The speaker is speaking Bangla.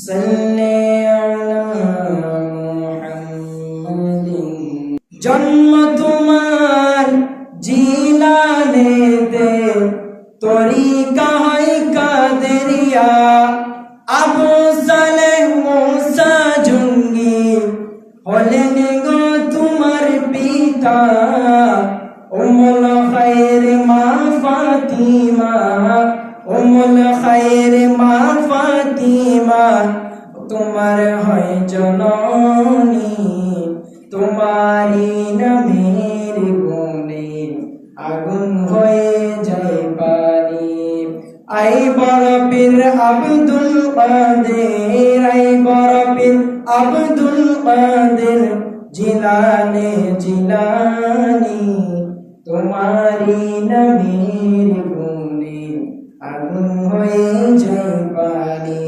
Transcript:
সাল্লি আলা মুহাম্মাদিন। জন্ম তোমার জিলানেতে, তরিকা হয় কাদেরিয়া। আবু সালেহ মুসা জঙ্গি হলেন গো তোমার পিতা। উম্মুল খায়র মা ফাতিমা, উম্মুল খায়র মা ফাতিমা তোমার হয় জননী। তোমারি নামের গুণে আগুন হয়ে যায় পানি। আই বড় পীর আব্দুল কাদের, আই বড় পীর আব্দুল কাদের জিলানে জিলানি। তোমারি নামের গুণে আগুন হয়ে যায় পানি।